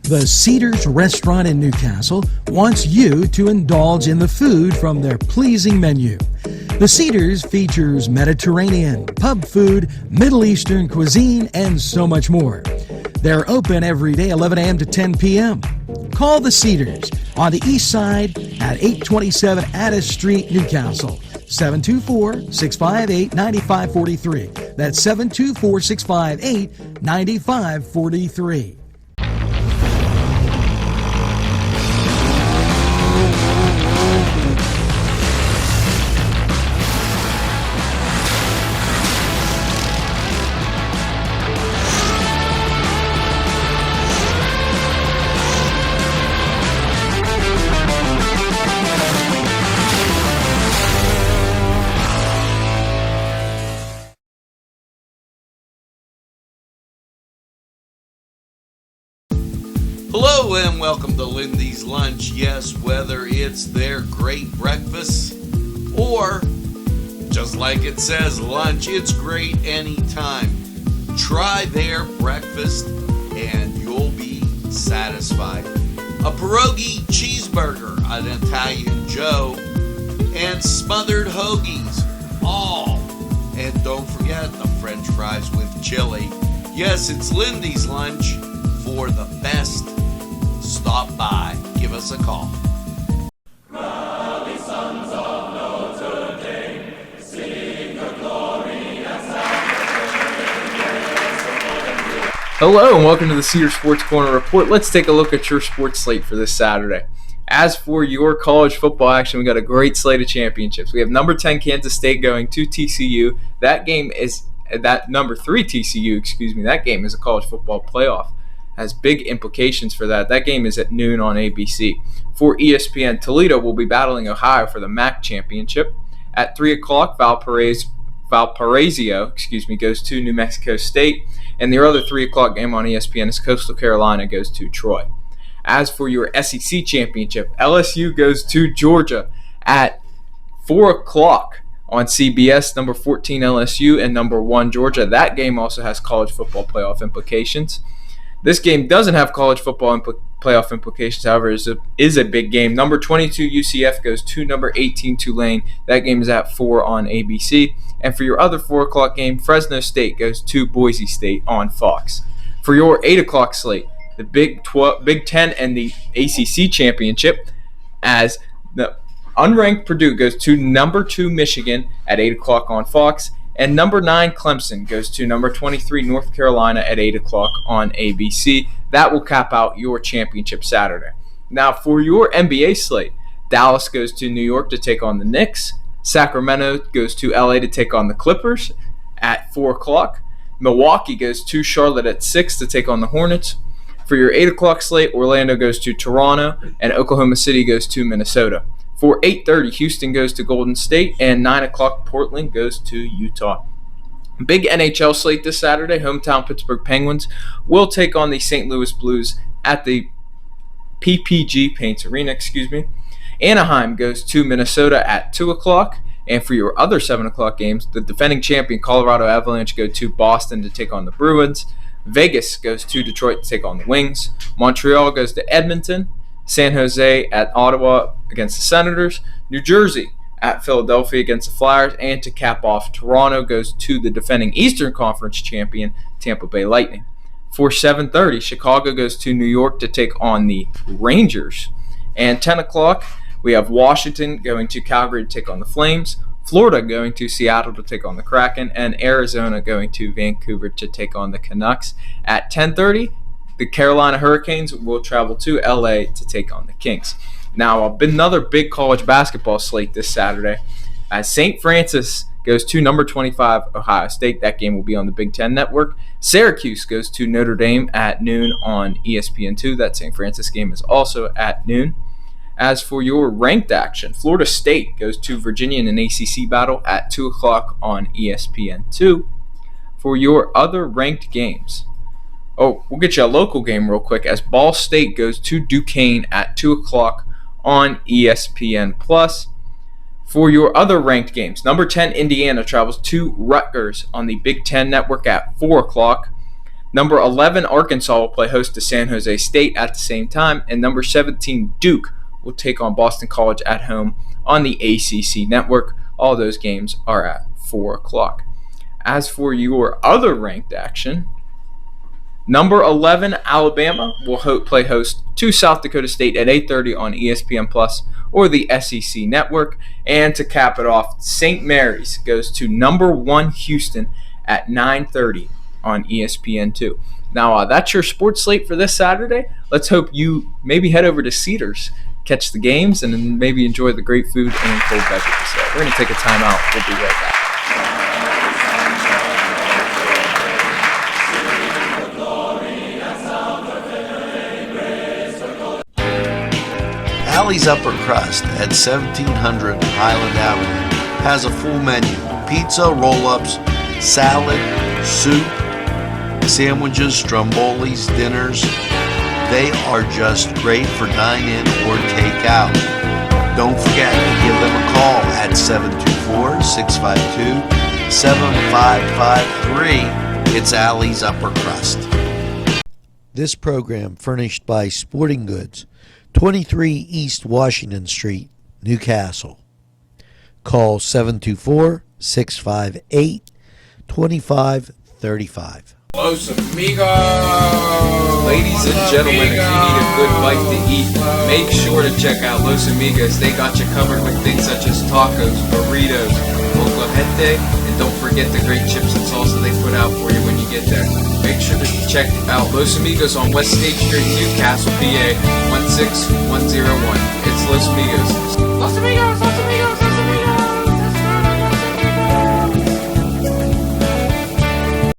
The Cedars restaurant in Newcastle wants you to indulge in the food from their pleasing menu. The Cedars features Mediterranean, pub food, Middle Eastern cuisine, and so much more. They're open every day 11 a.m. to 10 p.m. Call the Cedars on the east side at 827 Addis Street, Newcastle. 724-658-9543. That's 724-658-9543. Hello and welcome to Lindy's Lunch. Yes, whether it's their great breakfast or, just like it says, lunch, it's great anytime. Try their breakfast and you'll be satisfied. A pierogi cheeseburger, an Italian Joe, and smothered hoagies, all. And don't forget the French fries with chili. Yes, it's Lindy's Lunch. For the best, stop by. Give us a call. Rally sons of Notre Dame, sing the glory and salvation. Hello and welcome to the Cedars Sports Corner Report. Let's take a look at your sports slate for this Saturday. As for your college football action, we got a great slate of championships. We have number 10 Kansas State going to TCU. That game is number 3 TCU, that game is a college football playoff. Has big implications for that. That game is at noon on ABC. For ESPN, Toledo will be battling Ohio for the MAC championship. At 3 o'clock, Valparaiso goes to New Mexico State. And the other 3 o'clock game on ESPN is Coastal Carolina goes to Troy. As for your SEC championship, LSU goes to Georgia at 4 o'clock on CBS, number 14 LSU and number 1 Georgia. That game also has college football playoff implications. This game doesn't have college football playoff implications, however, is a big game. Number 22 UCF goes to number 18 Tulane. That game is at 4 on ABC. And for your other 4 o'clock game, Fresno State goes to Boise State on Fox. For your 8 o'clock slate, the Big Ten and the ACC championship, as the unranked Purdue goes to number 2 Michigan at 8 o'clock on Fox. And number 9 Clemson goes to number 23 North Carolina at 8 o'clock on ABC. That will cap out your championship Saturday. Now for your NBA slate, Dallas goes to New York to take on the Knicks. Sacramento goes to LA to take on the Clippers at 4 o'clock. Milwaukee goes to Charlotte at 6 to take on the Hornets. For your 8 o'clock slate, Orlando goes to Toronto and Oklahoma City goes to Minnesota. For 8:30, Houston goes to Golden State, and 9 o'clock, Portland goes to Utah. Big NHL slate this Saturday. Hometown Pittsburgh Penguins will take on the St. Louis Blues at the PPG Paints Arena. Anaheim goes to Minnesota at 2 o'clock. And for your other 7 o'clock games, the defending champion Colorado Avalanche go to Boston to take on the Bruins. Vegas goes to Detroit to take on the Wings. Montreal goes to Edmonton. San Jose at Ottawa against the Senators. New Jersey at Philadelphia against the Flyers. And to cap off, Toronto goes to the defending Eastern Conference champion, Tampa Bay Lightning. For 7:30, Chicago goes to New York to take on the Rangers. And 10 o'clock, we have Washington going to Calgary to take on the Flames. Florida going to Seattle to take on the Kraken. And Arizona going to Vancouver to take on the Canucks. At 10:30, the Carolina Hurricanes will travel to LA to take on the Kings. Now, another big college basketball slate this Saturday. As St. Francis goes to number 25 Ohio State. That game will be on the Big Ten Network. Syracuse goes to Notre Dame at noon on ESPN2. That St. Francis game is also at noon. As for your ranked action, Florida State goes to Virginia in an ACC battle at 2 o'clock on ESPN2. For your other ranked games, we'll get you a local game real quick as Ball State goes to Duquesne at 2 o'clock on ESPN+. For your other ranked games, number 10 Indiana travels to Rutgers on the Big Ten Network at 4 o'clock. Number 11, Arkansas will play host to San Jose State at the same time, and number 17, Duke will take on Boston College at home on the ACC network. All those games are at 4 o'clock. As for your other ranked action, number 11, Alabama will play host to South Dakota State at 8:30 on ESPN Plus or the SEC network. And to cap it off, St. Mary's goes to number 1, Houston at 9:30 on ESPN2. Now, that's your sports slate for this Saturday. Let's hope you maybe head over to Cedars, catch the games, and then maybe enjoy the great food and cold beverages there. We're going to take a time out. We'll be right back. Allie's Upper Crust at 1700 Highland Avenue has a full menu: pizza, roll-ups, salad, soup, sandwiches, strombolis, dinners. They are just great for dine-in or take-out. Don't forget to give them a call at 724-652-7553. It's Allie's Upper Crust. This program furnished by Sporting Goods, 23 East Washington Street, Newcastle. Call 724-658-2535. Los Amigos! Ladies and gentlemen, if you need a good bite to eat, make sure to check out Los Amigos. They got you covered with things such as tacos, burritos, molcajete, and don't forget the great chips and salsa they put out for you when you get there. Make sure to check out Los Amigos on West State Street, Newcastle, PA 16101. It's Los Amigos.